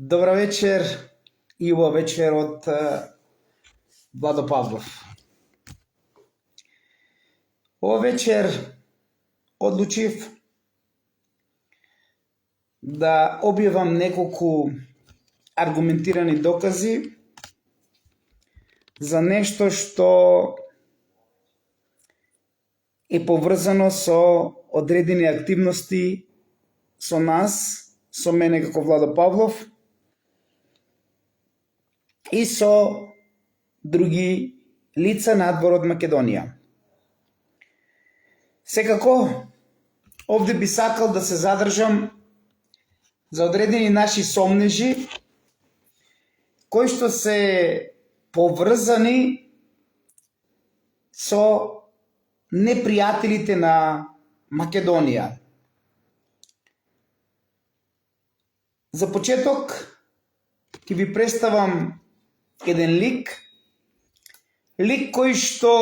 Добра вечер и убава вечер од Владо Павлов. Ова вечер одлучив да објавам неколку аргументирани докази за нешто што е поврзано со одредени активности со нас, со мене како Владо Павлов и со други лица надвор од Македонија. Секако, овде би сакал да се задржам за одредени наши сомнежи, кои што се поврзани со непријателите на Македонија. За почеток, ќе ви представам еден лик кој што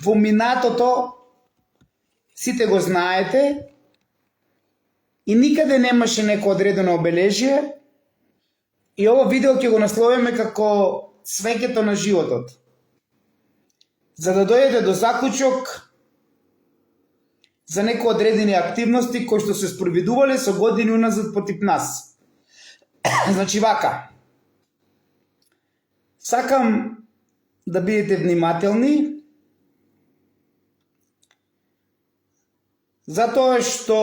во минатото сите го знаете и никаде немаше неко одредено обележие, и ова видео ќе го насловиме како цвеќето на животот, за да дојдете до заклучок за некои одредени активности кои што се спроведувале со години уназад против нас. Значи вака, сакам да бидете внимателни, затоа што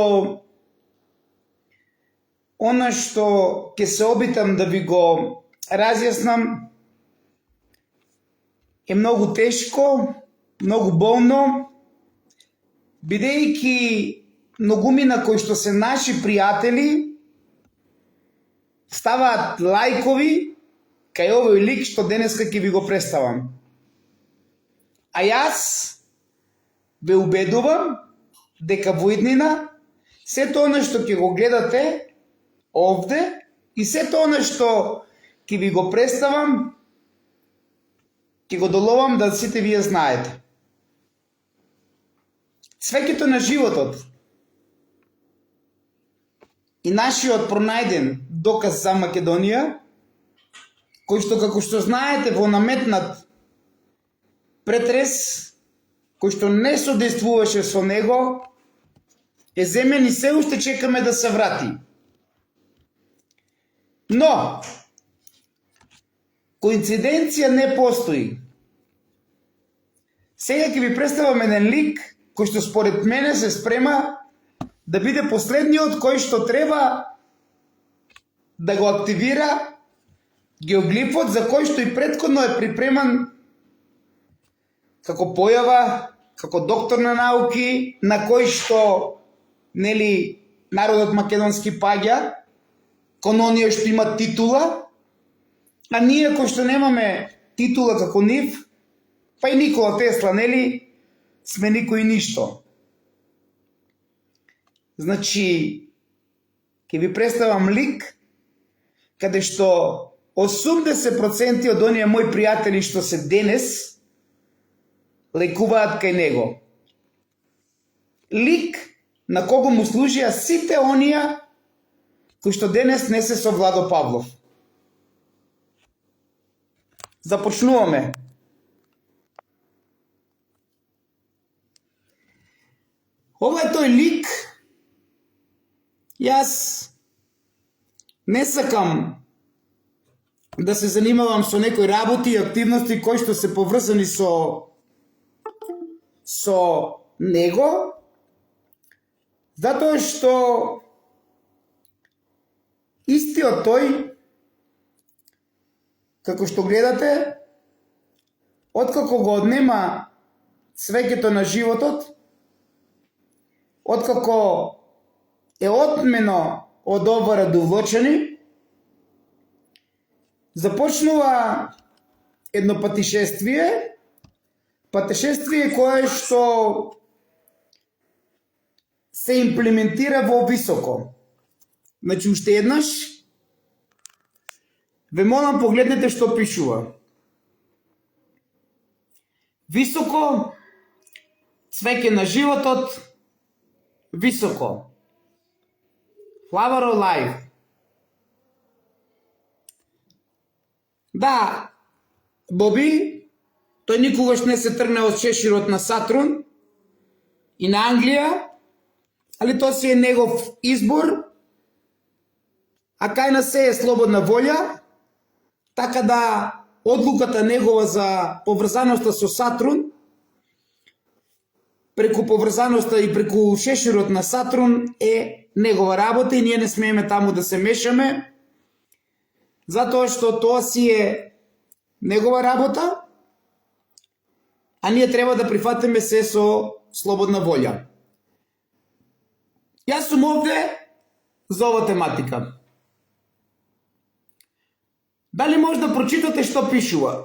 она што ќе се обитам да ви го разјаснам е многу тешко, многу болно, бидејќи многумина кои што се наши пријатели ставаат лајкови кај овој лик што денеска ќе ви го представам. А јас ве убедувам дека во иднина сето она што ќе го гледате овде и сето она што ќе ви го представам, ќе го доловам да сите вие знаете. Цвеќето на животот и нашиот пронајден доказ за Македонија, кој што, како што знаете, во наметнат претрес, кој што не содействуваше со него, е земен и се уште чекаме да се врати. Но, коинциденција не постои. Сега ќе ви представам еден лик кој што според мене се спрема да биде последниот кој што треба да го активира геоглифот, за кој што и претходно е припреман како појава, како доктор на науки, на кој што народот македонски паѓа, кон оние што имат титула, а ние кои што немаме титула како нив, па и Никола Тесла, сме никој ништо. Значи, ќе ви представам лик каде што 80% од оние мои пријатели што се денес лекуваат кај него. Лик на кого му служија сите оние кои што денес не се со Владо Павлов. Започнуваме. Ова е тој лик. Јас не сакам да се занимавам со некои работи и активности кои што се поврзани со него, затоа што истиот тој, како што гледате, откако го однема цвеќето на животот, откако е отмено од Обора до Влочани, започнува едно патишествие кое што се имплементира во високо. Значи, уште еднаш, ве молам погледнете што пишува. Високо, цвеќе на животот, високо. Флаваро лайф. Да, Боби, тој никогаш не се тргне од шеширот на Сатрун и на Англија, али тоа си е негов избор, а кај нас се е слободна волја, така да одлуката негова за поврзаноста со Сатрун, преку поврзаноста и преку шеширот на Сатрун е негова работа и ние не смееме таму да се мешаме, затоа што тоа си е негова работа, а ние треба да прифатиме се со слободна волја. Јас сум овде за ова тематика. Дали може да прочитате што пишува?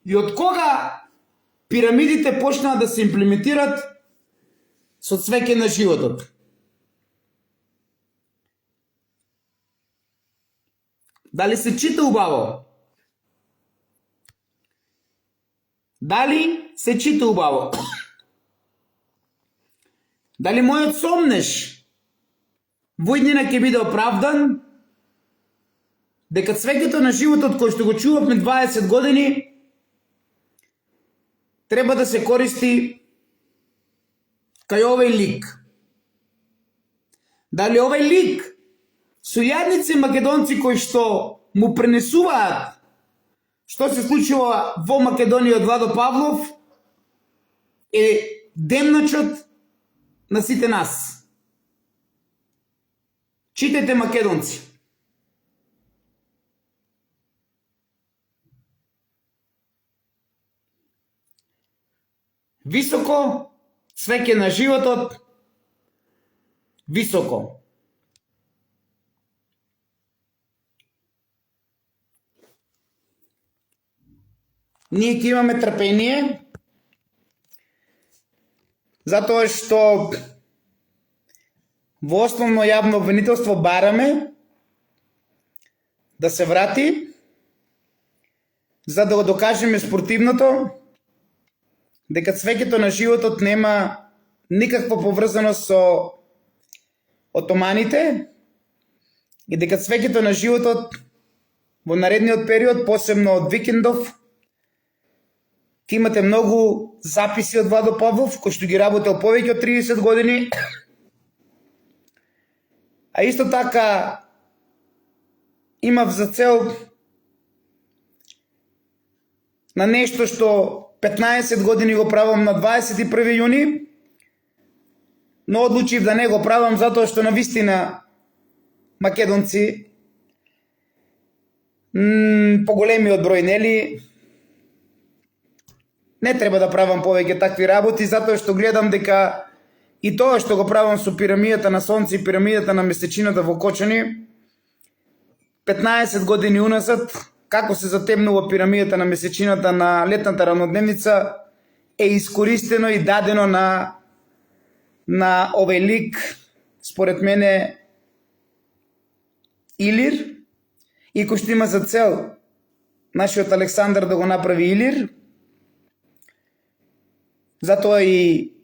И од кога пирамидите почнаа да се имплементират со цвеќе на животот? Дали се чита убаво? Дали се чита убаво? Дали мојот сомнеш во иднина ќе биде оправдан? Дека цвеќето на животот кој што го чувавме 20 години треба да се користи кај овој лик. Дали овој лик со јадници македонци кои што му пренесуваат што се случува во Македонија од Владо Павлов е демначот на сите нас. Читајте, македонци. Високо, цвеќе на животот, високо. Ние ќе имаме трпение, затоа што во основно јавно обвинителство бараме да се врати, за да го докажеме спортивното, дека цвеќето на животот нема никаква поврзаност со отоманите и дека цвеќето на животот во наредниот период, посебно од Викендов, ќе имате многу записи од Владо Павлов, кој што ги работел повеќе од 30 години, а исто така имав за цел на нешто што 15 години го правам на 21 јуни, но одлучив да не го правам затоа што на вистина македонци поголемиот број, нели, не треба да правам повеќе такви работи, затоа што гледам дека и тоа што го правам со пирамидата на Сонце и пирамидата на Месечината во Кочани, 15 години уназад, како се затемнува пирамидата на Месечината на летната рамнодневница, е искористено и дадено на овој лик, според мене, Илир, и кој што има за цел нашиот Александар да го направи Илир. Затоа и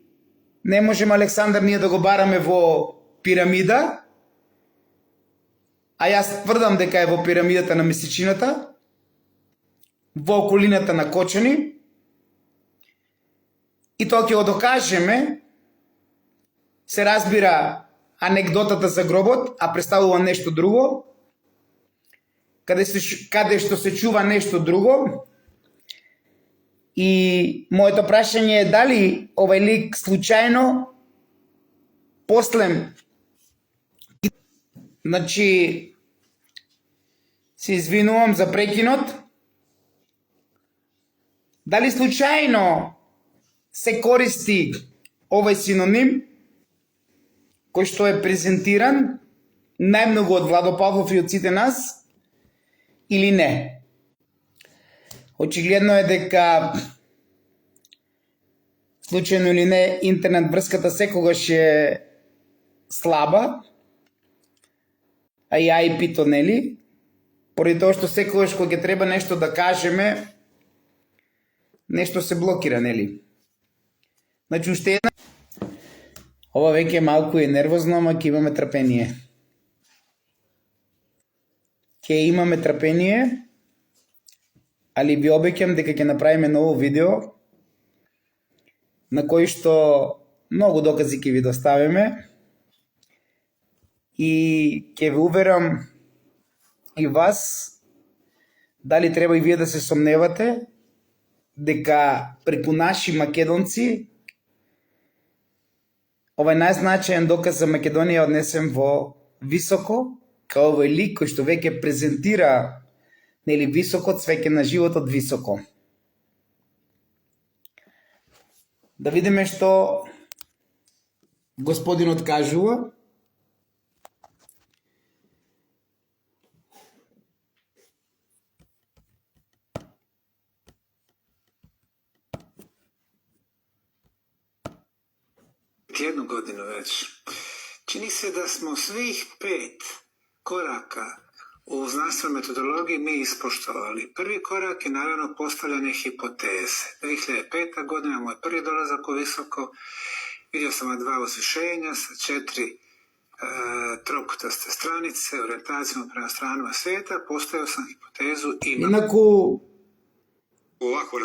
не можеме Александар ние да го бараме во пирамида, а јас тврдам дека е во пирамидата на Месечината, во околината на Кочани, и тоа ќе го докажеме. Се разбира анегдотата за гробот, а представува нешто друго, каде што се чува нешто друго. И моето прашање е дали овој лик случајно после, значи, се извинувам за прекинот, дали случајно се користи овој синоним кој што е презентиран најмногу од Владо Павлов и од сите нас, или не. Очигледно е дека, случајно или не, интернет врската секогаш е слаба, а и IP-то, нели? Поради тоа што секогаш кога ќе треба нешто да кажеме, нешто се блокира, нели? Значи, уште една... Ова веќе малку е нервозно, ама ќе имаме трпение. али ви обеќам дека ќе направиме ново видео на кој што многу докази ќе ви доставиме и ќе ви уверам и вас дали треба и вие да се сомневате дека преку наши македонци овај најзначаен доказ за Македонија однесен во високо, као овој лик кој што веќе презентира нели високо цвеќе на животот високо. Да видиме што господинот кажува. Jednu godinu već. Čini se da smo svih 5 koraka u znanstvenoj metodologiji mi ispoštovali. Prvi korak je naravno postavljanje hipoteze. 2005. godina, moj prvi dolazak u visoko, vidio sam 2 uzvišenja sa 4 trokutaste stranice, orijentacijom prema stranama svijeta, postavio sam hipotezu imam. Инаку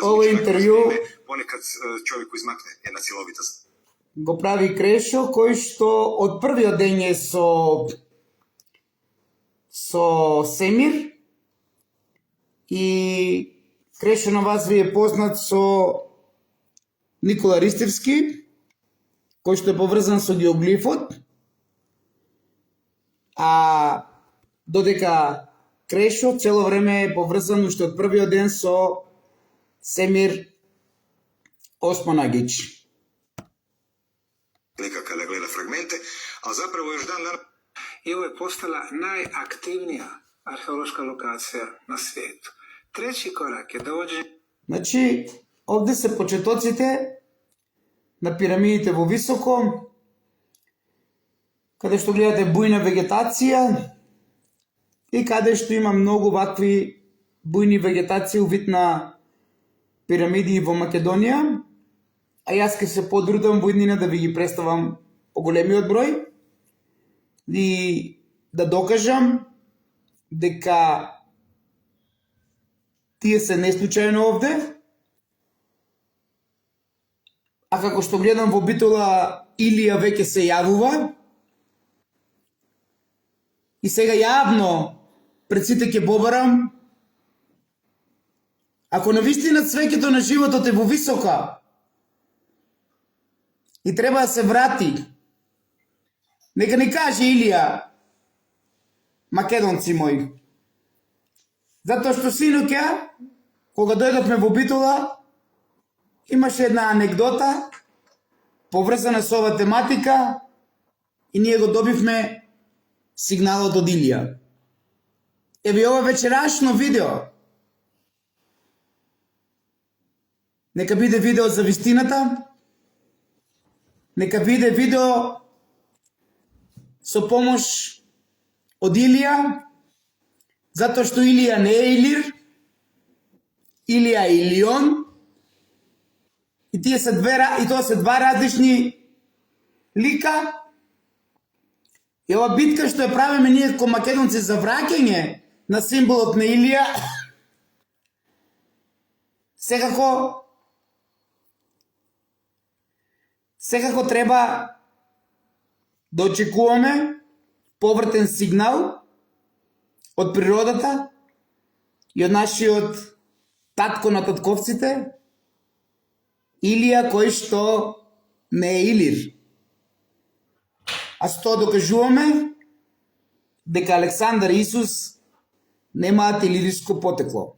Ovo интервју ponekad čovjeku izmakne jedna cjelovitost. го прави Крешо, кој што од првиот ден е со Семир и Крешо на вас ви е познат со Никола Ристевски, кој што е поврзан со геоглифот, а додека Крешо цело време е поврзан уште од првиот ден со Семир Османагич. Kada gleda fragmente, a zapravo još dan i ovo je postala najaktivnija arheološka lokacija na svijetu. Treći korak je dovođenje. Значи, овде се почетоците на пирамидите во високо, каде што гледате бујна вегетација и каде што има многу вакви бујни вегетации у вид на пирамиди во Македонија. А јас ке се подрудам во иднина да ви ги представам поголемиот број и да докажам дека тие се неслучајно овде. А како што гледам во Битола, Илија веќе се јавува и сега јавно пред сите ќе побарам, ако навистина цвеќето на животот е во висока и треба да се врати, нека ни каже Илија, македонци мои. Затоа што синоќа, кога дојдовме во Битола, имаше една анекдота поврзана со ова тематика и ние го добивме сигналот од Илија. Еве ова вечерашно видео. Нека биде видео за вистината. Нека биде видео со помош од Илија, затоа што Илија не е Илир, Илија е Илион, и тоа се два различни лика. И ова битка што ја правиме ние ко македонци за враќање на символот на Илија, секако треба да очекуваме повртен сигнал од природата и од нашиот татко на татковците, Илија кој што не е Илир. А со тоа докажуваме дека Александар и Исус немаат илириско потекло.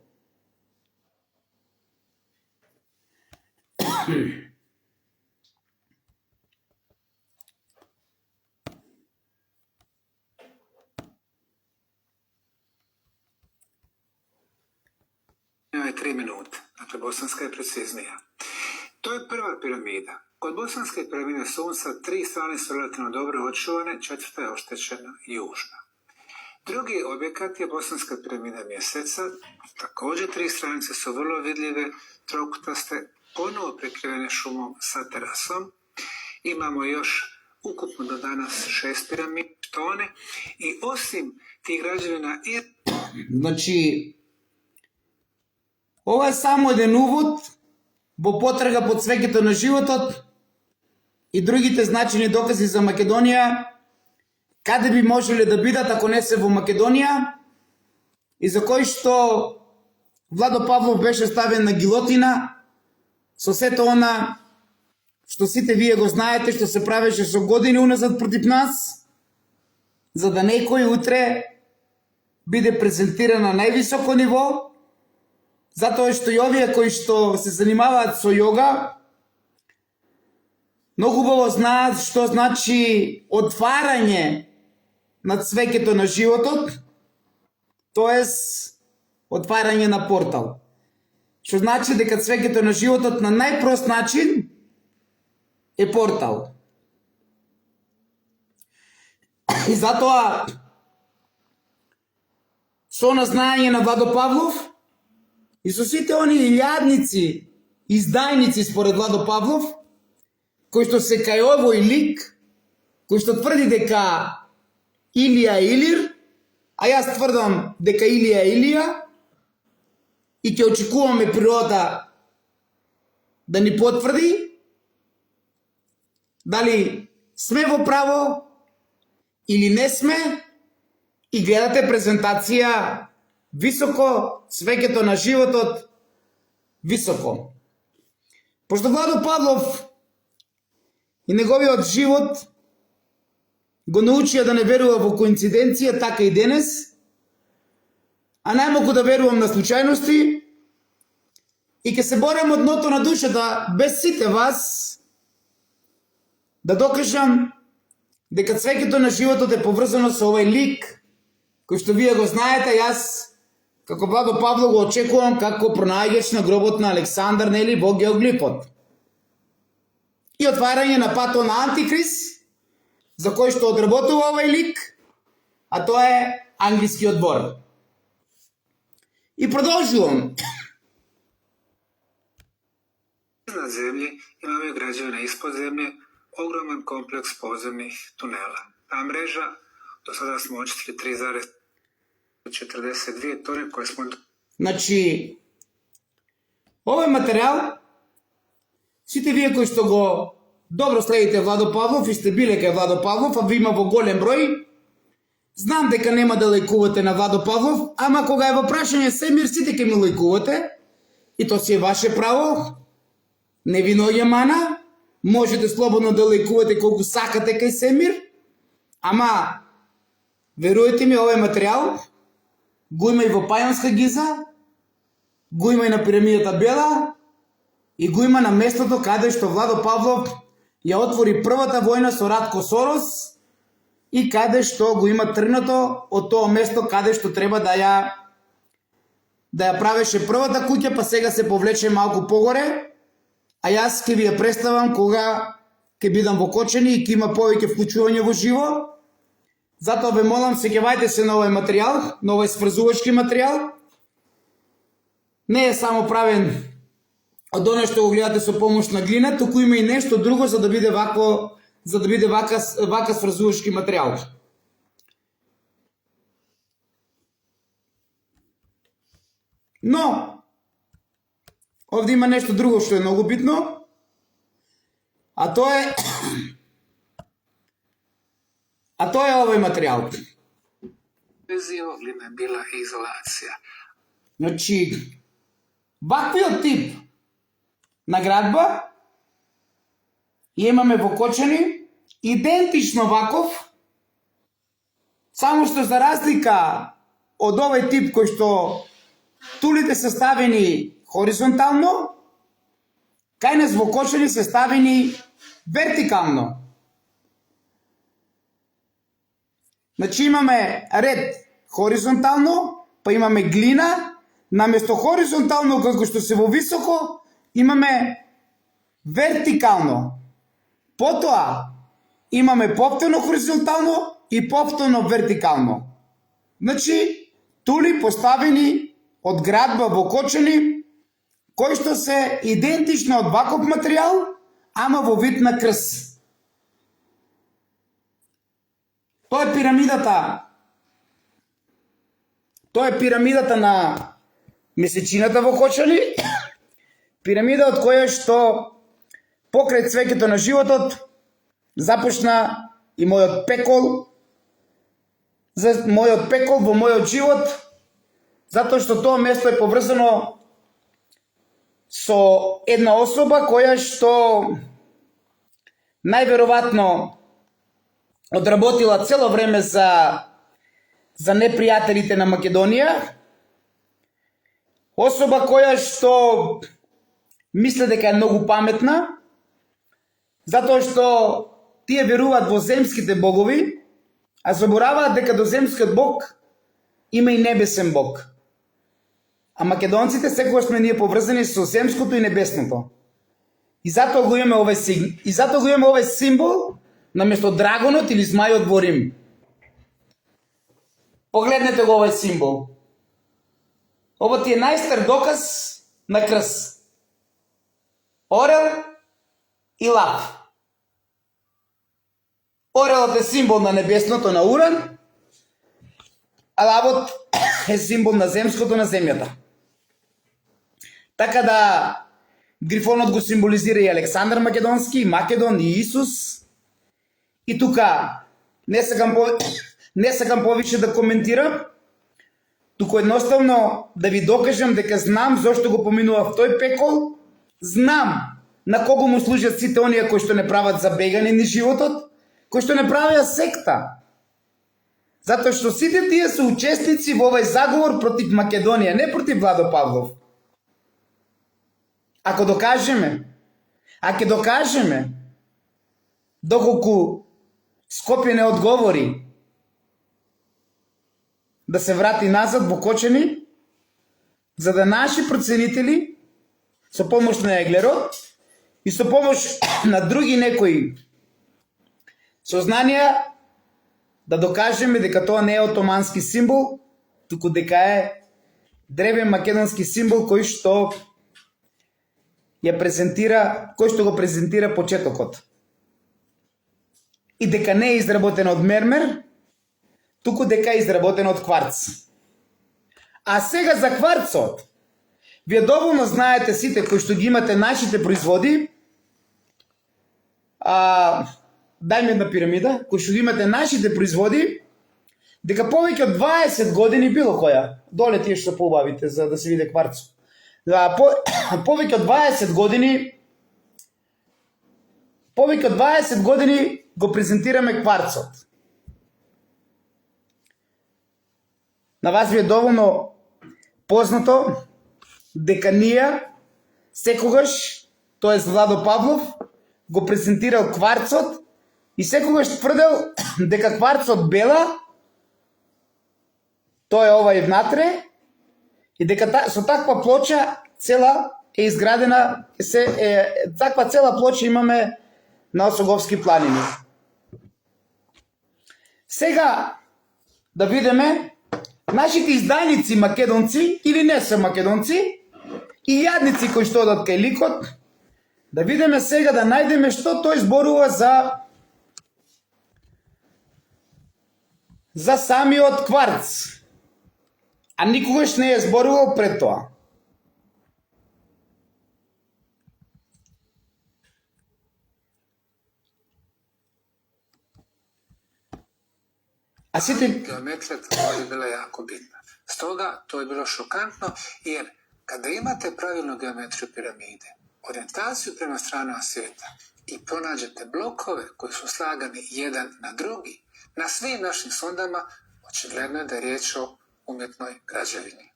Je 3 minute, dakle bosanska je preciznija. To je prva piramida. Kod bosanske piramide sunca 3 strane su relativno dobro očuvane, 4. je oštećena južna. Drugi objekat je bosanska piramida mjeseca, također 3 stranice su vrlo vidljive, trokutaste, ponovo prekrivene šumom sa terasom. Imamo još ukupno do danas 6 piramida tone i osim tih građevina Значи, Ова е само еден увод во потрага под свеќето на животот и другите значени докази за Македонија, каде би можеле да бидат ако не се во Македонија, и за кој што Владо Павлов беше ставен на гилотина со сето она што сите вие го знаете, што се правеше со години уназад против нас, за да некој утре биде презентиран на највисоко ниво, затоа што и овие кои што се занимаваат со јога многу убаво знаат што значи отварање на цвеќето на животот, тоест отварање на портал. Што значи дека цвеќето на животот на најпрост начин е портал. И затоа со знаење на Владо Павлов и со сите они илјадници, издајници според Владо Павлов, кој што се кај овој лик, кој што тврди дека Илија е Илир, а јас тврдам дека Илија е Илија, и ќе очекуваме природата да ни потврди дали сме во право или не сме, и гледате презентација високо, свеќето на животот високо. Пошто Владо Павлов и неговиот живот го научија да не верува во коинциденција, така и денес, а најмалку да верувам на случајности, и ќе се борам од дното на душата без сите вас да докажам дека цвеќето на животот е поврзано со овој лик, кој што вие го знаете. Јас, како Владо Павлов, го очекувам како пронајгач на гробот на Александар, нели, во геоглифот. И отварање на патот на Антикрист, за кој што одработува овој лик, а тоа е англискиот двор. И продолжувам. Na zemlji imamo građevine ispod zemlje, ogroman kompleks podzemnih tunela. Ta mreža, do sada smo očistili 3,42 tone koje smo... Значи, овој материјал, сите вие кои што го добро следите Владо Павлов и сте биле кај Владо Павлов, а ви има во голем број, знам дека нема да лајкувате на Владо Павлов, ама кога е во прашање Семир, сите ќе ми лајкувате, и то си е ваше право, не ви ноѓа мана, можете слободно да лајкувате колку сакате кај Семир, ама веруете ми, овој материјал го има и во Пајонска Гиза, го има и на пирамидата Бела, и го има на местото каде што Владо Павлов ја отвори првата војна со Ратко Сорос, и каде што го има тргнато од тоа место каде што треба да ја правеше првата куќа, па сега се повлече малку погоре, а јас ќе ви ја представам кога ќе бидам во Кочани и ќе има повеќе вклучување во живо. Затоа ве молам, сеќавајте се на овој материјал, на овој сврзувачки материјал. Не е само правен од оно што го гледате со помош на глина, туку има и нешто друго за да биде вака сврзувачки материјал. Но овде има нешто друго што е многу битно, а тоа е овој материјал. Bez je ogljena bila izolacija. Значи, ваквиот тип на градба ја имаме во Кочани, идентично ваков, само што за разлика од овој тип кој што тулите се ставени хоризонтално, кај нас во Кочани се ставени вертикално. Значи имаме ред хоризонтално, па имаме глина, наместо хоризонтално како што се во високо, имаме вертикално. Потоа имаме повторно хоризонтално и повторно вертикално. Значи, тули поставени од градба во Кочани, кои што се идентично од ваков материјал, ама во вид на крст. Тоа е пирамидата. Тоа е пирамидата месечината во Кочани, пирамида од која што покрај цвеќето на животот започна и мојот пекол во мојот живот, затоа што тоа место е поврзано со една особа која што најверојатно одработила цело време за непријателите на Македонија, особа која што мисле дека е многу паметна, затоа што тие веруваат во земските богови, а забораваат дека до земскиот бог има и небесен бог. А македонците секогаш сме ние поврзани со земското и небесното. И затоа го имаме овој символ наместо драгонот или змајот во Рим. Погледнете го овој символ. Ово ти е најстар доказ на крст. Орел и лав. Орелот е символ на небесното, на Уран, а лавот е символ на земското, на земјата. Така да грифонот го символизира и Александар Македонски, и Македон, и Исус. И тука не сакам повеќе да коментирам, туку едноставно да ви докажам дека знам зошто го поминував тој пекол, знам на кого му служат сите оние кои што не прават забегани ни животот, кои што не правеа секта. Затоа што сите тие се учесници во овој заговор против Македонија, не против Владо Павлов. Ако ќе докажеме, доколку Скопје не одговори да се врати назад во Кочани, за да наши проценители со помош на Еглерот и со помош на други некои сознанија да докажеме дека тоа не е отомански символ, туку дека е древен македонски символ кој што го презентира почетокот. И дека не е изработен од мермер, туку дека е изработен од кварц. А сега за кварцот, вие доволно знаете сите кои што ги имате нашите производи, дај ми една пирамида, кои што ги имате нашите производи, дека повеќе од 20 години било која, доле тие што поубавите за да се види кварцот. Повеќе од 20 години го презентираме кварцот. На вас ви е доволно познато дека ние секогаш, тоа е Владо Павлов, го презентирал кварцот и секогаш тврдел дека кварцот бела, тоа е ова и внатре, и дека со таква плоча цела е изградена, таква цела плоча имаме на Осоговски планини. Сега да видиме нашите издајници македонци или не се македонци и јадници кои што одат кај ликот, да видиме сега да најдеме што тој зборува за самиот кварц, а никогаш не е зборувал пред тоа. A svi ti... Geometrija također je bila jako bitna. Stoga to je bilo šokantno, jer kada imate pravilnu geometriju piramide, orijentaciju prema stranama svijeta i pronađete blokove koji su slagani jedan na drugi, na svim našim sondama, očigledno je da je riječ o umjetnoj građevini.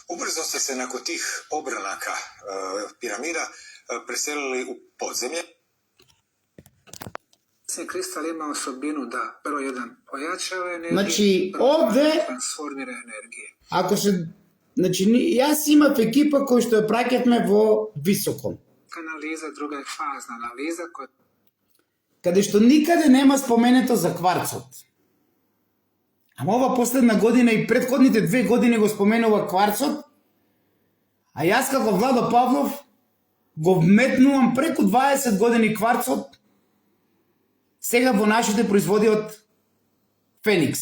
Ubrzo ste se nakon tih obranaka piramida preselili u podzemlje. Kristal ima osobinu da prvo jedan pojačava energiju, Значи, овде, transformira energije. ако се... Значи, јас имав екипа кој што ја праќавме во високо. Analiza, druga je fazna analiza koja Каде што никаде нема споменето за кварцот. Ама ова последна година и предходните 2 години го споменува кварцот, а јас како Владо Павлов го вметнувам преку 20 години кварцот сега во нашите производи од Феникс.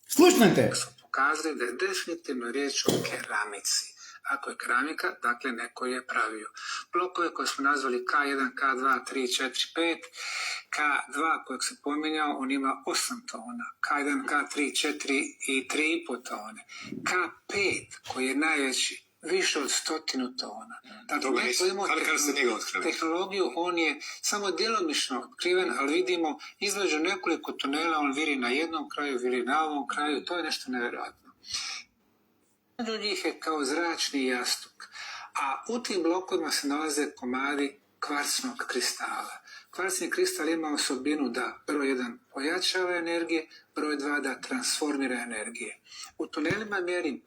Слушнете. pokazali da je definitivno riječ o keramici. Ako je keramika, dakle neko je pravio. Blokove koje smo nazvali K1, K2, 3, 4, 5, K2 kojeg se pominjao, on ima 8 tona, K1, K3, 4 i 3,5 tone, K5 koji je najveći, više od 100 tona. Dakle, tehnologiju, on je samo djelomično otkriven, ali vidimo između nekoliko tunela, on viri na jednom kraju, viri na ovom kraju, to je nešto nevjerojatno. Među njih je kao zračni jastuk, a u tim blokovima se nalaze komadi kvarcnog kristala. Kvarcni kristal ima osobinu da broj 1 pojačava energije, broj 2 da transformira energije. U tunelima mjerim.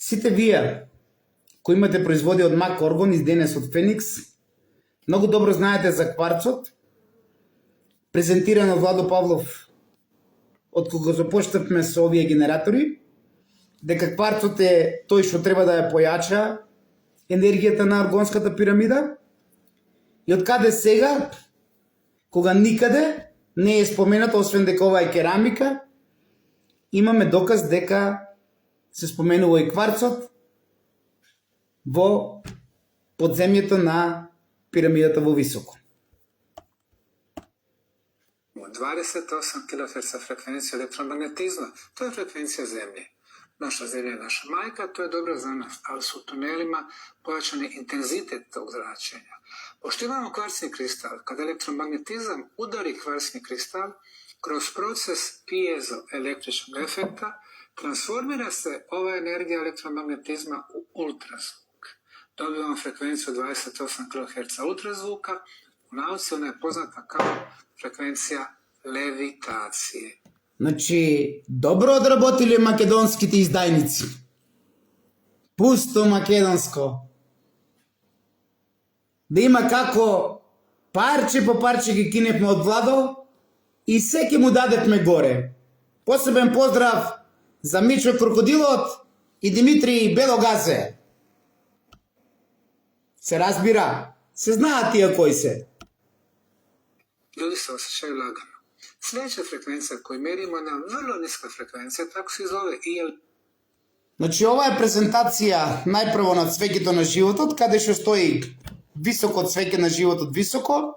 Сите вие кои имате производи од Мак Орган и денес од Феникс, многу добро знаете за кварцот, презентиран од Владо Павлов од кога започнавме со овие генератори, дека кварцот е тој што треба да ја појача енергијата на аргонската пирамида, и од каде сега, кога никаде не е споменато, освен дека ова е керамика, имаме доказ дека се споменува и кварцот во подземјето на пирамидата во Високо. 28 kHz frekvencija elektromagnetizma, to je frekvencija Zemlje. Naša Zemlja je naša majka, to je dobro za nas, ali su u tunelima pojačani intenzitet tog zračenja. Pošto imamo kvarcni kristal, kada elektromagnetizam udari kvarcni kristal, kroz proces piezoelektričnog efekta transformira se ova energija elektromagnetizma u ultrazvuk. Dobivamo frekvenciju 28 kHz ultrazvuka, u nauci ona je poznata kao frekvencija levitacije. Значи, добро одработиле македонските издајници. Пусто македонско. Да има како парче по парче ги киневме од Владо и секи му дадевме горе. Посебен поздрав за Мичо Крокодилот и Димитри Белогазе. Се разбира, се знаат тие кои се. Ljudi se osjećaju lagano. Sljedeća frekvencija koju merimo je vrlo niska frekvencija, tako se zove IL. Значи, ова е презентација најпрво на цвеќето на животот, каде што стои високо цвеќе на животот високо.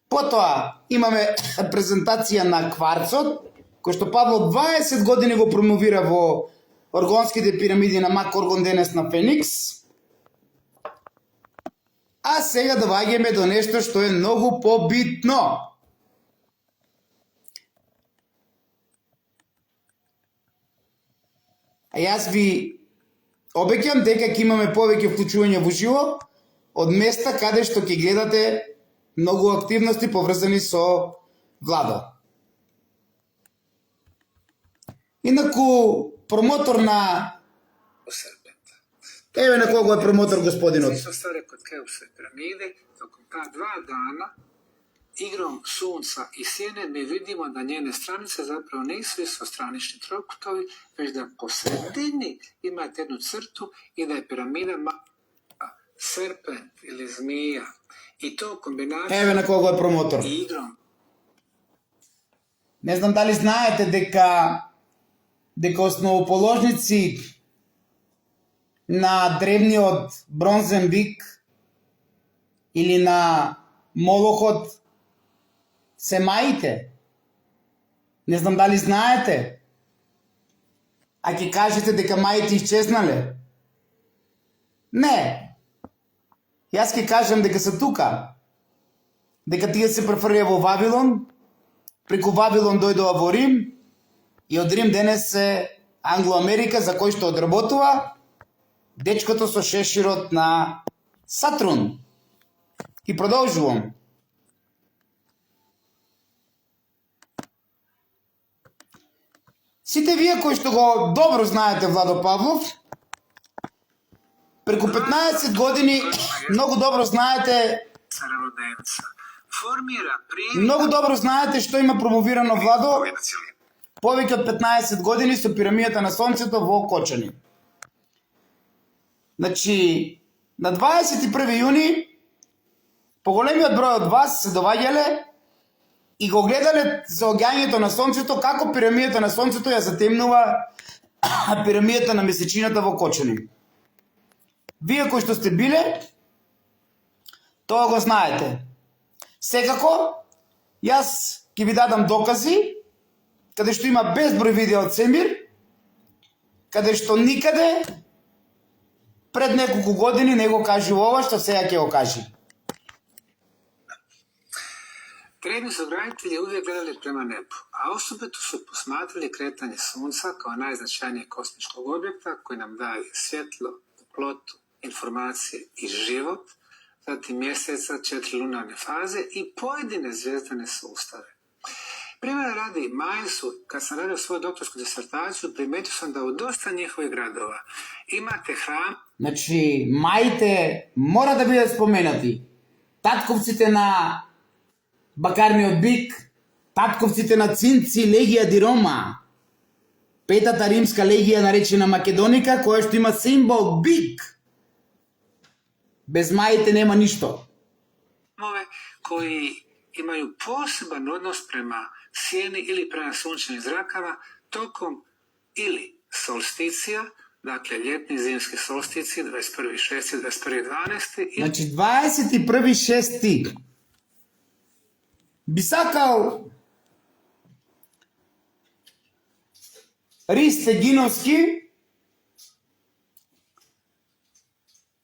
Потоа имаме презентација на кварцот, кој што Павло 20 години го промовира во оргонските пирамиди на Мак Орган денес на Феникс. А сега доваѓаме до нешто што е многу побитно. А јас ви обеќам дека ќе имаме повеќе вклучување во живо од места каде што ќе гледате многу активности поврзани со Владо. Инаку, промотор на... Еве на кого е промотор господинот. Isto stvari kod Keopsove piramide, tokom ta 2 dana, igrom sunca i sjene, mi vidimo da njene stranice zapravo nisu istostranični trokutovi, već da po sredini imate jednu crtu i da je piramida serpent ili zmija. I to kombinacija Еве на кого е промотор. i igrom. Не знам дали знаете дека основоположници на древниот бронзен бик или на молохот се маите. Не знам дали знаете. А ќе кажете дека маите исчезнале. Не. Јас ќе кажам дека се тука. Дека тие се префрлија во Вавилон, преку Вавилон дојдоа во Рим и од Рим денес се Англо-Америка, за кој што одработува дечкото со шеширот на Сатрун. И продолжувам. Сите вие кои што го добро знаете Владо Павлов, преку 15 години многу добро знаете многу добро знаете што има промовирано Владо повеќе од 15 години со пирамидата на Сонцето во Кочани. Значи, на 21 јуни поголемиот број од вас се доваѓале и го гледале заоѓањето на сонцето, како пирамидата на сонцето ја затемнува пирамидата на месечината во Кочани. Вие кои што сте биле, тоа го знаете. Секако, јас ќе ви дадам докази, каде што има безброј видео од Семир, каде што никаде пред неколку години не го кажува ова што сега ќе го кажи. Древни su graditelji uvijek gledali prema nebu, a osobito su posmatrali kretanje sunca kao najznačajnijeg kosmičkog objekta koji nam daje svjetlo, toplotu, informacije i život, zatim mjeseca, 4 lunarne faze i pojedine zvijezdane sustave. Primjera radi, Maje su, kad sam radio svoju doktorsku disertaciju, primetio sam da u dosta njihovih gradova imate hram. Значи, маите мора да бидат споменати. Татковците на Бакарниот бик, татковците на Цинци, Легија ди Рома, Петата римска легија наречена Македоника, која што има символ бик. Без маите нема ништо. Koji imaju poseban odnos prema sjeni ili prema sunčevim zrakama tokom ili solsticija, dakle ljetni i zimski solstici, 21.6., 21.12. Значи 21.6. Би сакал Ристе Гиновски,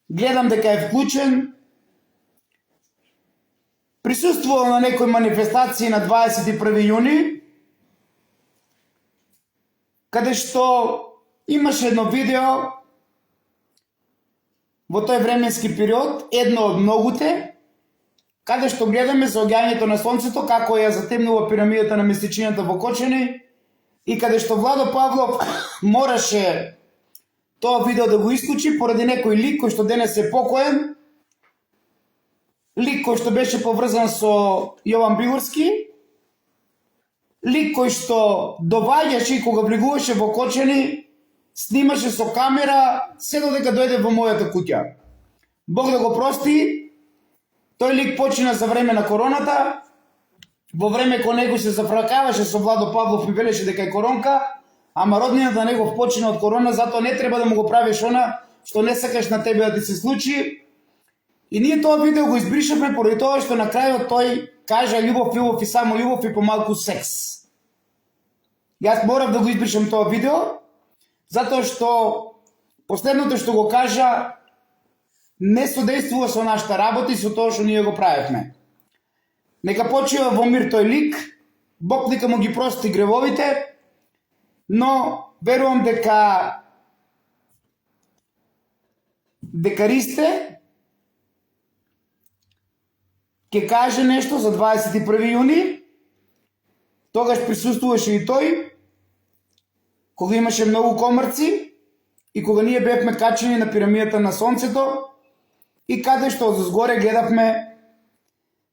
гледам дека е вклучен, присуствувал на некои манифестации на 21 јуни, каде што имаше едно видео во тој временски период, едно од многуте, каде што гледаме заоѓањето на сонцето, како ја затемнува пирамидата на месечината во Кочани, и каде што Владо Павлов мораше тоа видео да го исклучи поради некој лик кој што денес е покоен, лик кој што беше поврзан со Јован Бигорски, лик кој што доваѓаше и кога влегуваше во Кочани, снимаше со камера се додека дојде во мојата куќа. Бог да го прости, тој лик почина за време на короната, во време кога него се зафракаваше со Владо Павлов и велеше дека е коронка, ама роднината на негов почина од корона, затоа не треба да му го правиш она што не сакаш на тебе да ти се случи. И ние тоа видео го избришавме поради тоа што на крајот тој кажа љубов, љубов и само љубов и помалку секс. Јас морав да го избришам тоа видео, затоа што последното што го кажа не содействува со нашата работа и со тоа што ние го правевме. Нека почива во мир тој лик, Бог нека му ги прости гревовите, но верувам дека Ристе ќе каже нешто за 21 јуни, тогаш присуствуваше и тој, кога имаше многу комарци и кога ние бевме качени на пирамидата на сонцето и каде што од згоре гледавме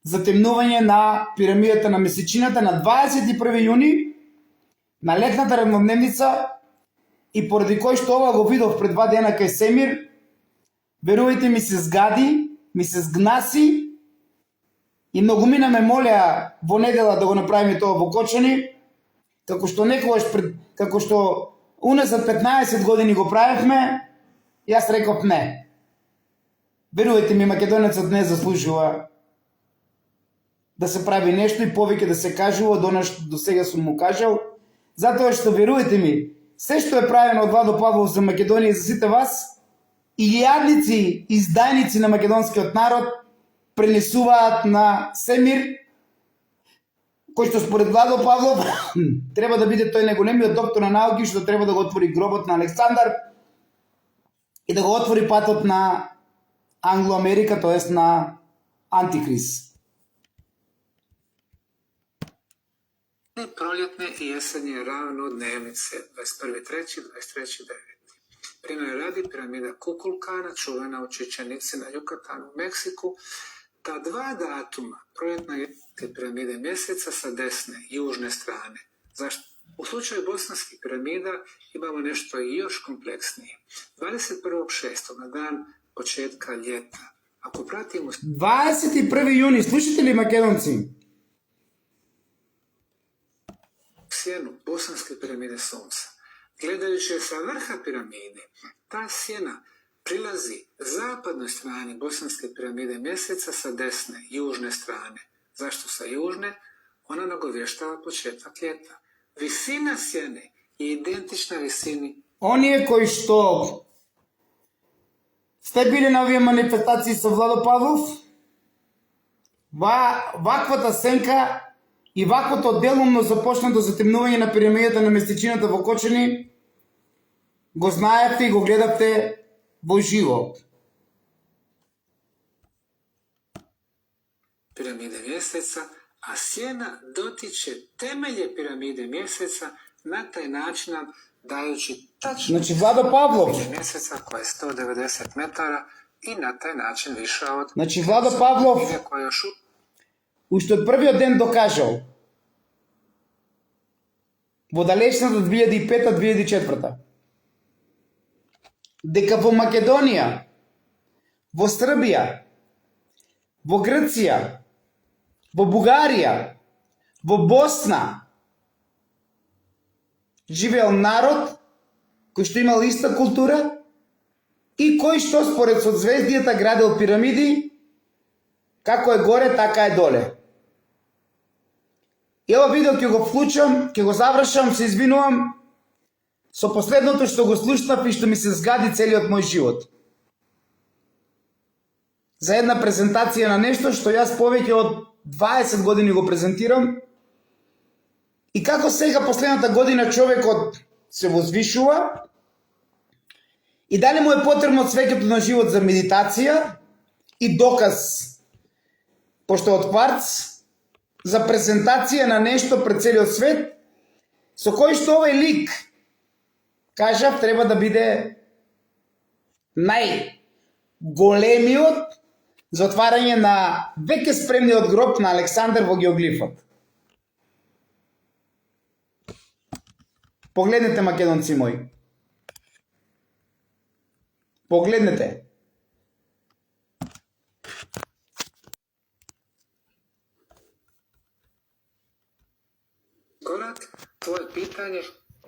затемнување на пирамидата на месечината на 21 јуни на летната равнодневница, и поради кој што ова го видов пред 2 дена кај Семир, верувајте ми се згади, ми се згнаси и многумина ме молеа во недела да го направиме тоа во Кочани, како што некогаш како што уназад 15 години го правевме, јас реков не. Верувајте ми, македонецот не заслужува да се прави нешто и повеќе да се кажува од она што до сега сум му кажал, затоа што верувајте ми, се што е правено од Владо Павлов за Македонија и за сите вас, и јадници, издајници на македонскиот народ пренесуваат на Семир, кој што според Владо Павлов треба да биде тој најголемиот доктор на науки, што треба да го отвори гробот на Александар и да го отвори патот на Англо-Америка, тоест на Антикрист. Proljetne i jesenje ravnodnevnice 21.3. 23.9. Primjer radi piramida Kukulkana, čuvena u Čičanici na Jukatanu u Meksiku. Ta 2 datuma, proljetna i piramide mjeseca sa desne, južne strane. Zašto? U slučaju bosanskih piramida imamo nešto još kompleksnije. 21.6. na dan početka ljeta. Ako pratimo... 21 јуни, слушате ли македонци? sjenu bosanske piramide sunca. Gledajući je sa vrha piramide, ta sjena prilazi zapadnoj strani bosanske piramide mjeseca sa desne, južne strane. Zašto sa južne? Ona nagovještava početak ljeta. Visina sjene je identična visini. Оние кои што сте били на овие манифестации со Владо Павлов, ваквата сенка и ваквото делумно започнато затемнување на пирамидата на Местичината во Кочани го знаевте и го гледавте во живо. Piramide mjeseca, a sjena dotiče temelje piramide mjeseca na taj način dajući tačno Значи Владо Павлов, mjeseca koja je 190 metara i na taj način više od значи Владо Павлов koja je još уште од првиот ден докажал во далечната 2005-2004 дека во Македонија, во Србија, во Грција, во Бугарија, во Босна живеел народ кој што имал иста култура и кој што според созвездијата градел пирамиди, како е горе, така е доле. И ова видео ќе го вклучам, ќе го завршам, се извинувам со последното што го слушнав и што ми се згади целиот мој живот. За една презентација на нешто што јас повеќе од 20 години го презентирам и како сега последната година човекот се возвишува и дали му е потребно свеќето на живот за медитација и доказ, пошто од кварц, за презентација на нешто пред целиот свет, со кој што овој лик, кажав, треба да биде најголемиот за отварање на веќе спремниот гроб на Александар во геоглифот. Погледнете, македонци мои. Погледнете. Gorat, tvoje pitanje,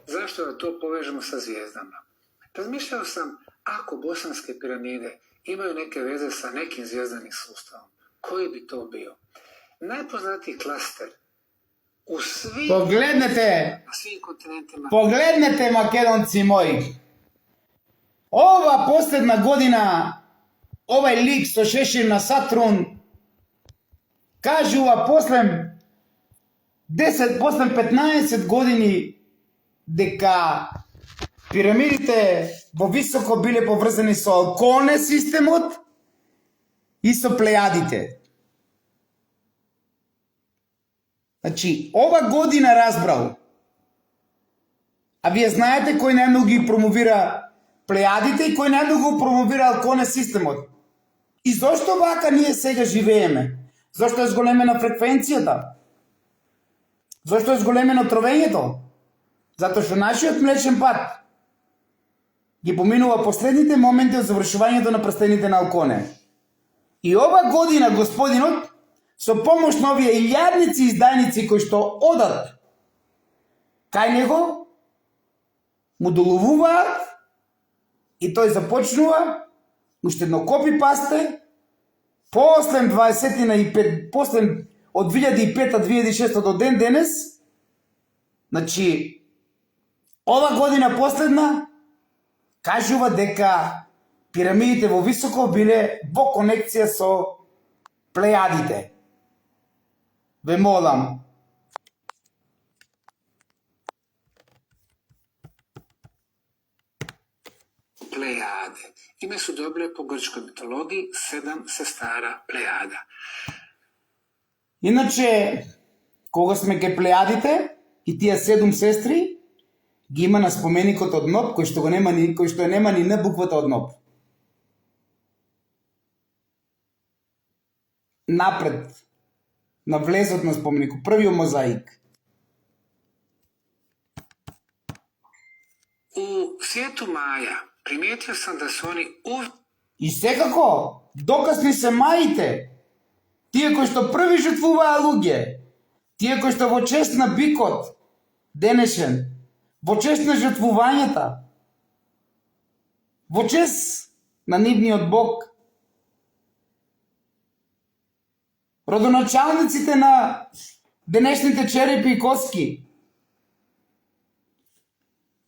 zašto da to povežemo sa zvijezdama? Razmišljao sam, ako bosanske piramide imaju neke veze sa nekim zvijezdanim sustavom, koji bi to bio? Najpoznatiji klaster u svim kontinentima. Погледнете, македонци мои. Ова последна година, овај лик со шешир на Сатурн, кажува после 15 години дека пирамидите во високо биле поврзани со Алконе системот и со Плејадите. Значи, ова година разбрал. А вие знаете кој најмногу ги промовира Плејадите и кој најмногу го промовира Алконе системот. И зошто вака ние сега живееме? Зошто е зголемена фреквенцијата? Зошто е зголемено тровењето? Затоа што нашиот млечен пат ги поминува последните моменти од завршувањето на прстените на Алконе. И ова година господинот, со помош на овие илјадници издајници кои што одат кај него, му доловуваат и тој започнува уште едно копи-пасте, после 25, после од 2005-2006 до ден денес, значи, ова година последна, кажува дека пирамидите во високо биле во конекција со Плејадите. Ве молам. Plejade. Ime su dobile po grčkoj mitologiji 7 sestara Plejada. Иначе, кога сме кај Плејадите и тие 7 сестри, ги има на споменикот од НОП, кој што нема ни на буквата од НОП. Напред, на влезот на споменикот, првиот мозаик. U svijetu Maja primijetio sam da su oni И секако, докасни се маите, тие кои што први жртвуваа луѓе, тие кои што во чест на бикот денешен, во чест на жртвувањата, во чест на нивниот Бог. Родоначалниците на денешните черепи и коски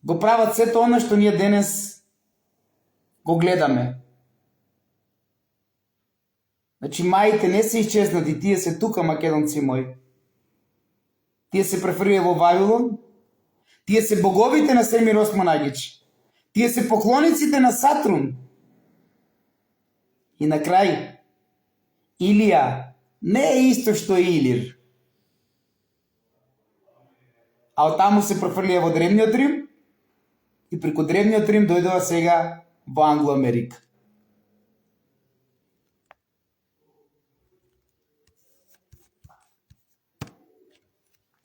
го прават сето она што ние денес го гледаме. Значи маите не се исчезнати, тие се тука, македонци мои. Тие се префрлија во Вавилон, тие се боговите на Семир Османагич, тие се поклониците на Сатрун. И на крај, Илија не е исто што Илир. А оттаму се префрлија во Древниот Рим и преку Древниот Рим дојдува сега во Англоамерика.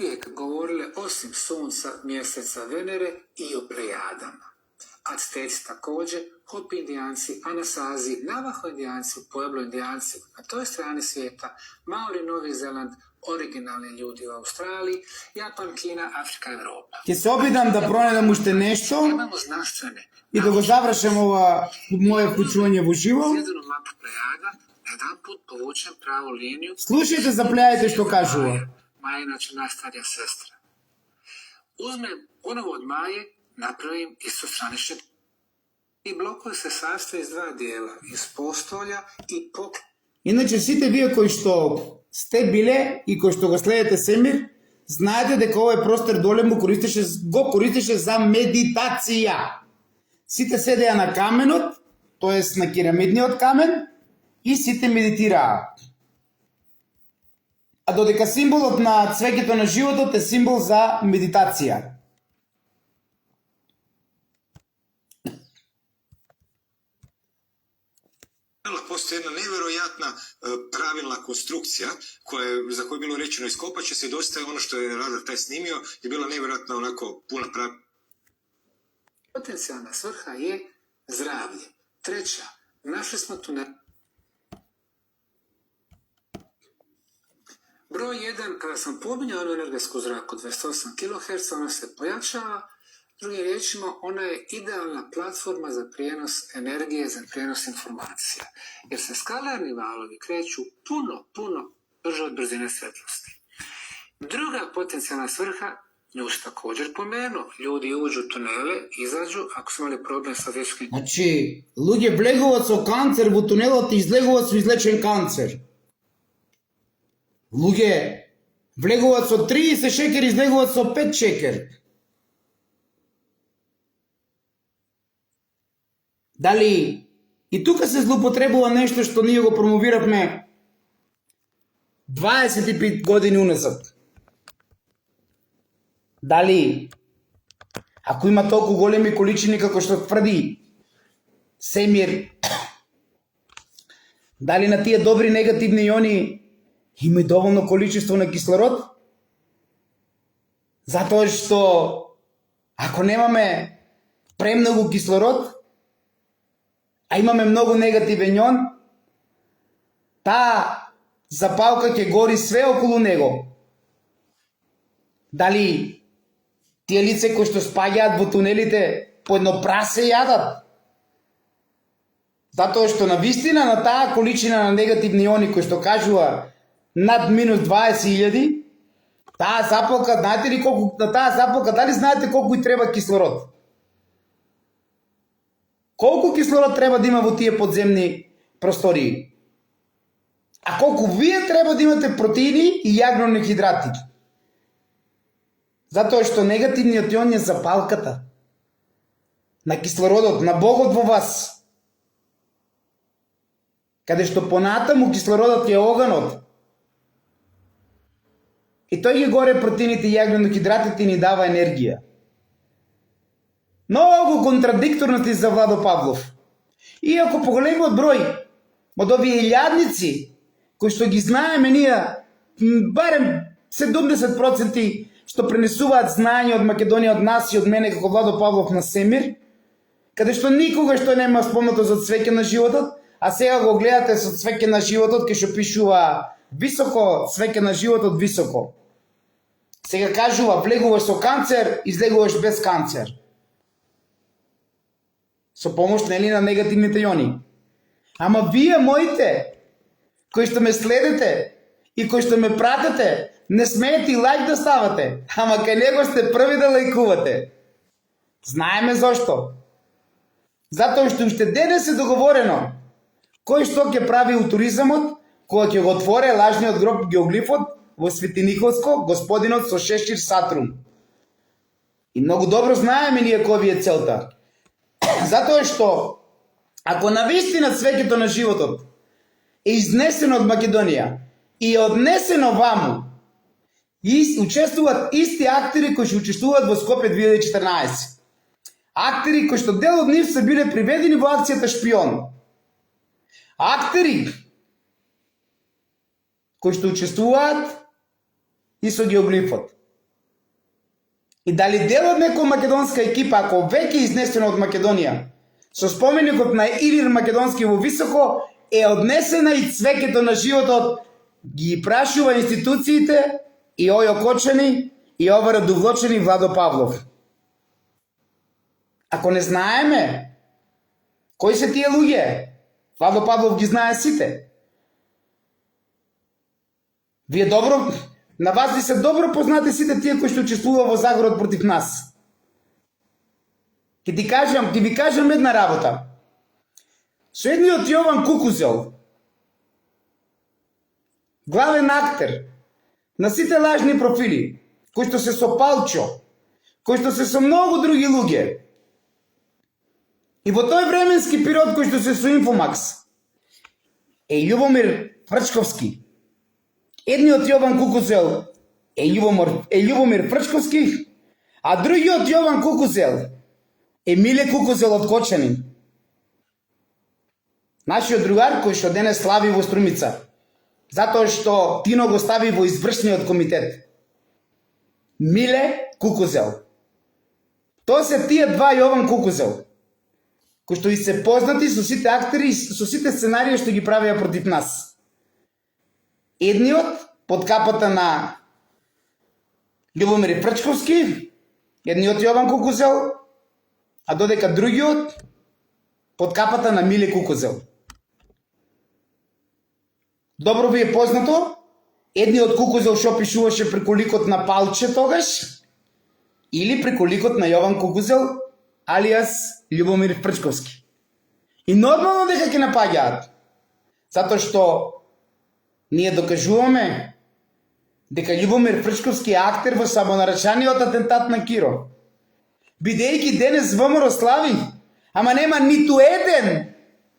Uvijek govorile osim Sunca, Mjeseca, Venere i o Plejadama. Azteci također, Hopi indijanci, Anasazi, Navajo indijanci, Pueblo indijanci na toj strani svijeta, Maori, Novi Zeland, originalni ljudi u Australiji, Japan, Kina, Afrika, Evropa. Ќе се обидам да пронедам уште нешто Imamo znanstvene и да го завршам ова моје вклучување во живо. Sjedinu mapu Plejada, jedan put povučem pravu liniju. Слушајте за плејадите што кажува. Maja je inače najstarija sestra. Uzmem ponovo od Maje, napravim isto stranište i blokovi se sastoje iz dva dijela, iz postolja i Иначе сите вие кои што сте биле и кои што го следите Семир, знаете дека овој простор доле го користеше за медитација. Сите седеа на каменот, тоест на керамидниот камен, и сите медитираа. А додека символот на цвеќето на животот е символ за медитација. Postoji jedna nevjerojatna pravilna konstrukcija za koju je bilo rečeno iskopat će se i dosta je ono što je radar taj snimio je bila nevjerojatno onako puna pravila. Potencijalna svrha je zdravlje. Treća, našli smo tu Broj 1, kada sam pominjao onu energetsku zraku 28 kHz, ona se pojačava. Drugim riječima, ona je idealna platforma za prijenos energije, za prijenos informacija. Jer se skalarni valovi kreću puno brže od brzine svjetlosti. Druga potencijalna svrha, nju se također pomenuo. Ljudi uđu u tunele, izađu, ako su imali problem sa visokim... Значи, луѓе влегуваат со канцер во тунелот и излегуваат со излечен канцер. Луѓе влегуваат со 30 шекер и излегуваат со 5 шекер. Дали и тука се злоупотребува нешто што ние го промовиравме 25 години уназад. Дали ако има толку големи количини како што тврди Семир, дали на тие добри негативни иони има и доволно количество на кислород? Затоа што ако немаме премногу кислород, а имаме многу негативен ион, таа запалка ќе гори све околу него. Дали тие лице кои што спаѓаат во тунелите по едно прасе јадат? Затоа што на вистина на таа количина на негативни иони кои што кажува над минус 20.000, таа запалка, знаете ли колку, на таа запалка, дали знаете колку и треба кислород? Колку кислород треба да има во тие подземни простории? А колку вие треба да имате протеини и јагнени хидрати? Затоа што негативниот ион е запалката на кислородот, на Богот во вас. Каде што понатаму кислородот е оганот. И тој ги горе протеините и јагнено-хидратите и ни дава енергија. Многу контрадикторности за Владо Павлов. Иако поголемиот број од овие илјадници, кои што ги знаеме ние, барем 70% што пренесуваат знаење од Македонија, од нас и од мене како Владо Павлов на Семир, каде што никога што нема спомнато за цвеќе на животот, а сега го гледате со цвеќе на животот, кај што пишува високо, цвеќе на животот високо. Сега кажува, влегуваш со канцер, излегуваш без канцер. Со помош, нели, на негативните иони. Ама вие, моите, кои што ме следите и кои што ме пратите, не смеете и лайк да ставате, ама кај него сте први да лајкувате. Знаеме зошто. Затоа што уште денес е договорено кој што ќе прави у туризамот, кога ќе го отворе лажниот гроб геоглифот во Свети Николско, господинот со шешир Сатрун. И многу добро знаеме ние кој ви е целта. Затоа што, ако навистина цвеќето на животот е изнесено од Македонија и е однесено ваму, и учествуваат исти актери кои што учествуваат во Скопје 2014. Актери кои што дел од нив се биле приведени во акцијата Шпион. Актери кои што учествуваат и со геоглифот. И дали дел од некоја македонска екипа, ако веќе изнесено од Македонија, со споменикот на Илир Македонски во високо, е однесена и цвеќето на животот, ги прашува институциите и Ојо Кочани и ова радовлочени Владо Павлов. Ако не знаеме кои се тие луѓе, Владо Павлов ги знае сите. Вие добро, на вас ви се добро познати сите тие кои што учествува во заговорот против нас. Ќе ви кажам една работа. Со едниот Јован Кукузел, главен актер на сите лажни профили, кои што се со Палчо, кои што се со многу други луѓе, и во тој временски период кој што се со Инфомакс, е Љубомир Фрчковски. Едниот Јован Кукузел е Љубомир Фрчковски, а другиот Јован Кукузел е Миле Кукузел од Кочанин. Нашиот другар кој што денес слави во Струмица, затоа што Тино го стави во извршниот комитет. Миле Кукузел. Тоа се тие два Јован Кукузел, кои што и се познати со сите актери, со сите сценарии што ги правеа против нас. Едниот под капата на Љубомир Фрчковски, едниот Јован Кукузел, а додека другиот под капата на Миле Кукузел. Добро ви е познато, едниот Кукузел што пишуваше преку ликот на Палче тогаш, или преку ликот на Јован Кукузел, алиас Љубомир Фрчковски. И нормално дека ќе напаѓаат, затоа што ние докажуваме дека Љубомир Фрчковски е актер во самонаречаниот атентат на Киро. Бидејќи денес ВМРО слави, ама нема ниту еден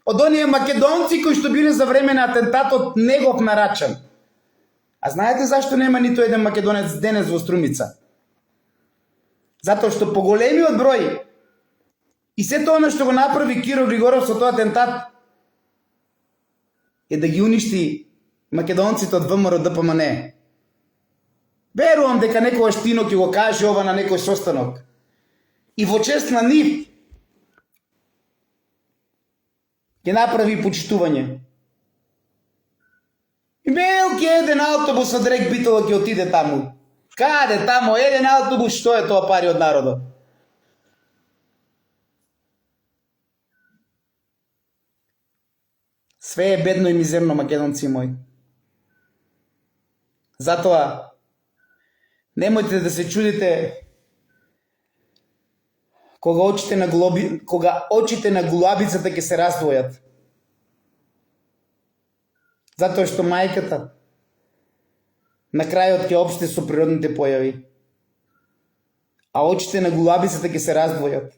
од оние македонци кои што биле за време на атентатот негов нарачан. А знаете зашто нема ниту еден македонец денес во Струмица? Затоа што по големиот број и сето оно што го направи Киро Григоров со тој атентат е да ги уништи македонците од ВМРО ДПМН. Верувам дека некојаш Тино ќе го каже ова на некој состанок. И во чест на нив ќе направи почитување. И белки еден автобус од Рек Битола ќе отиде таму. Каде таму? Еден автобус, што е тоа пари од народот? Све е бедно и мизерно, македонци мои. Затоа, немојте да се чудите кога очите на голубицата ќе се раздвојат. Затоа што мајката на крајот ќе опште со природните појави, а очите на голубицата ќе се раздвојат.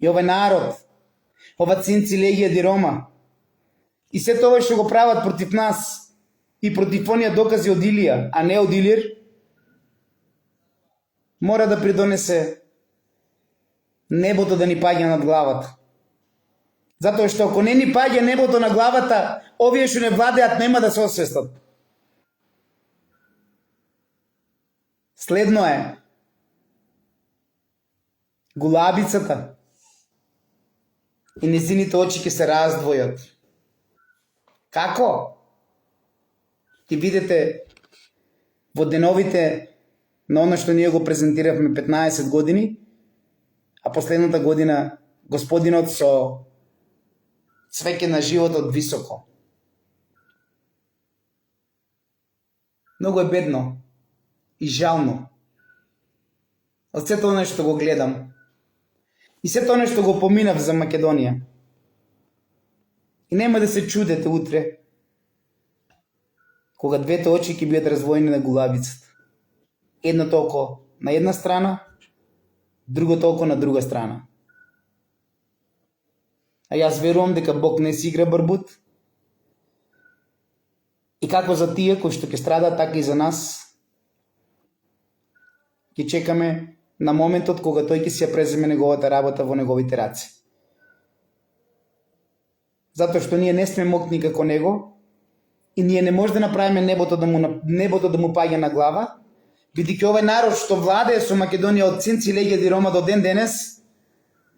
И овој народ, ова цинци легија ди Рома, и се тоа што го прават против нас и против оние докази од Илија, а не од Илир, мора да придонесе небото да ни паѓа над главата. Затоа што ако не ни паѓа небото на главата, овие што не владеат нема да се освестат. Следно е голубицата и незините очи ќе се раздвојат. Како? ќе видите во деновите на оно што ние го презентиравме 15 години, а последната година Господинот со цвеќе на животот високо. Многу е бедно и жално од сето оно што го гледам и сето оно што го поминав за Македонија. И нема да се чудете утре кога двете очи ќе бидат раздвоени на гулабицата. Едното око на една страна, другото око на друга страна. А јас верувам дека Бог не си игра барбут. И како за тие кои што ќе страдаат, така и за нас ќе чекаме на моментот кога тој ќе си ја преземе неговата работа во неговите раце. Затоа што ние не сме мокни како него и ние не може да направиме небото да му паѓа на глава, бидејќи овој народ што владее со Македонија од Цинци, Легеди, Рома до ден денес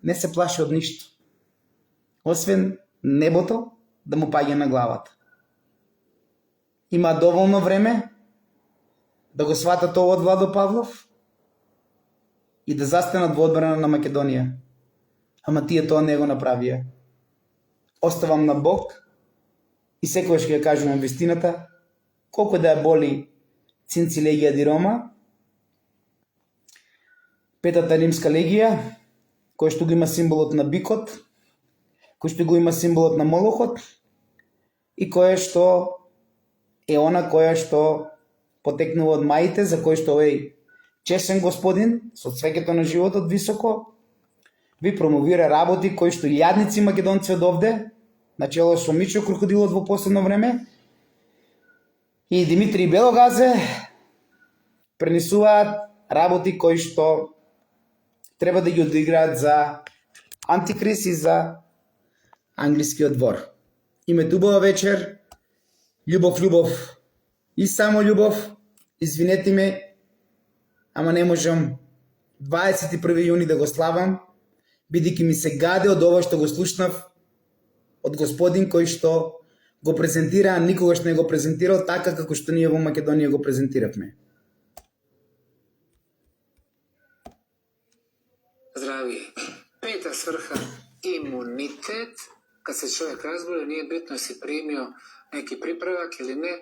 не се плаши од ништо, освен небото да му паѓа на главата. Има доволно време да го сватат ovo од Владо Павлов и да застанат во одбрана на Македонија. Ама тие тоа не го направија. Оставам на Бог и секогаш ќе ја кажувам вистината, колку да ја боли Цинци, Легија ди Рома, Петата римска легија, кој што го има символот на бикот, кој што го има символот на молохот и која што е она која што потекнува од маите, за кој што овој чесен господин со цвеќето на животот високо ви промовира работи кои што илјадници македонци од овде, начело со Мичо Крокодилот во последно време и Димитри Белогазе, пренесуваат работи кои што треба да ги одиграат за Антикрист и за англискиот двор. Имате убава вечер, љубов и само љубов. Извинете ме, ама не можам 21 јуни да го славам, бидејќи ми се гаде од ова што го слушнав од господин кој што го презентира, а никогаш не го презентирал така како што ние во Македонија го презентиравме. Здравие. Пета сврха имунитет. Kad se čovjek razboli, nije bitno si primio neki pripravak ili ne,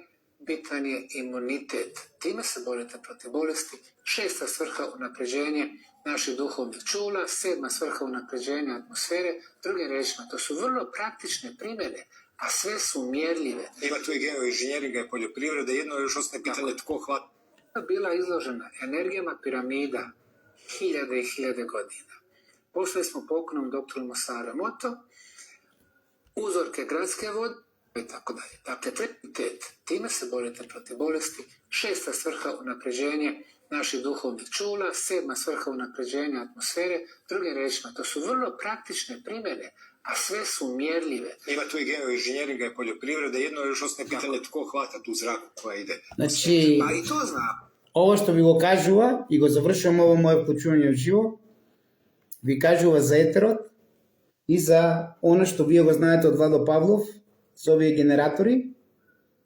bitan je imunitet. Time se borite protiv bolesti. 6. svrha unapređenje naših duhovnih čula, 7. svrha unapređenja atmosfere. Drugim rečima, to su vrlo praktične primjene, a sve su mjerljive. Ima tu i geoinženjeringa i poljoprivreda, jedno još ostane pitanje tko hvata. Bila izložena energijama piramida hiljade i hiljade godina. Poslali smo poklonom doktoru Mosaru Moto uzorke gradske vode i tako dalje. Dakle, time se borite protiv bolesti. 6. svrha unapređenje naših duhovnih čula, 7. svrha unapređenja atmosfere. Drugim rečima, to su vrlo praktične primjene, a sve su mjerljive. Ima tu i geoinženjeringa i poljoprivreda, jedno još ostane pitanje tko hvata tu zraku koja ide. Значи, Pa i to znam. Ова што ви го кажува и го завршувам ово моје вклучување живо, ви кажува за етерот и за оно што вие го знаете од Владо Павлов, за овие генератори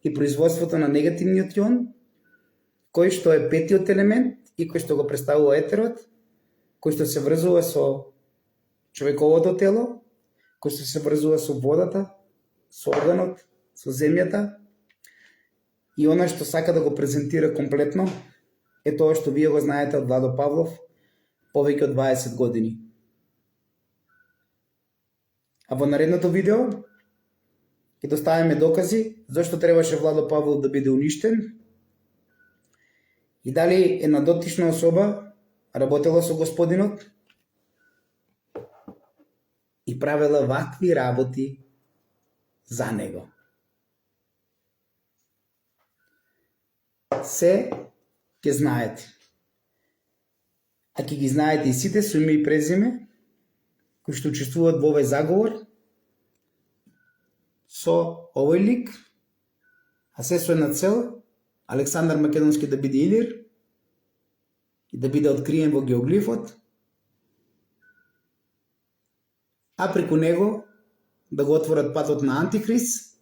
и производството на негативниот јон, кој што е петиот елемент и кој што го представува етерот, кој што се врзува со човековото тело, кој што се врзува со водата, со органот, со земјата, и она што сака да го презентира комплетно е тоа што вие го знаете од Владо Павлов повеќе од 20 години. А во наредното видео ќе доставиме докази зашто требаше Владо Павлов да биде уништен и дали една дотична особа работела со господинот и правела вакви работи за него. Се ќе знаете. А ќе ги знаете и сите со име и презиме кои што учествуваат во овој заговор со овој лик, а се со една цел Александар Македонски да биде Илир и да биде откриен во геоглифот, а преку него да го отворат патот на Антикрист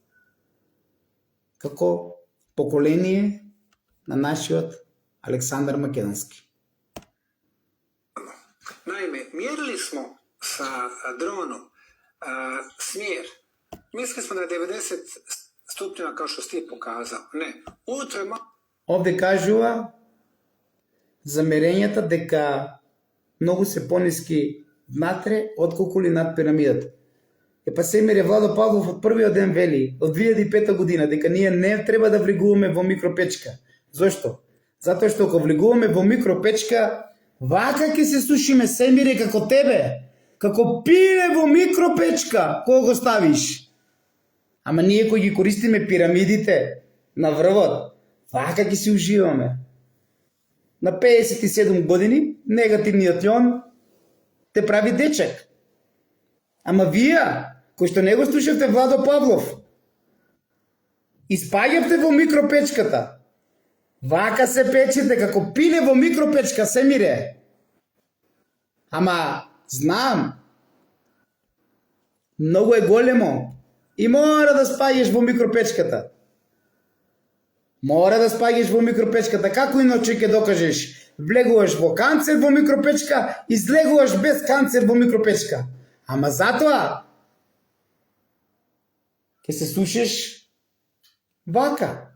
како поколение на нашиот Александар Македонски. Naime, mjerili smo sa dronom smjer. Mislili smo da je 90 stupnjeva kao što si ti pokazao. Ne, ujutro je Овде кажува за мерењата дека многу се пониски внатре отколку ли над пирамидата. Па Семир Владо Павлов од првиот ден вели, од 2005 година, дека ние не треба да влегуваме во микропечка. Зошто? Затоа што ако влегуваме во микропечка, вака ќе се сушиме, Семире, како тебе, како пиле во микропечка, кога го ставиш. Ама ние кои ги користиме пирамидите на врвот, вака ќе си уживаме. На 57 години негативниот јон те прави дечек. Ама вие, кои што не го слушавте Владо Павлов, испаѓавте во микропечката. Вака се печете како пиле во микропечка, Семире. Ама, знам, многу е големо и мора да спаѓаш во микропечката. Мора да спаѓаш во микропечката. Како иначе ќе докажеш? Влегуваш во канцер во микропечка, излегуваш без канцер во микропечка. Ама затоа ќе се сушиш вака.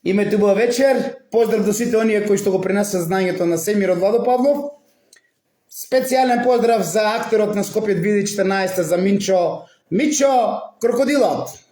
Имајте убава вечер. Поздрав до сите оние кои што го пренесат знањето на Семир од Владо Павлов. Специјален поздрав за актерот на Скопје 2014 за Мичо Крокодилот.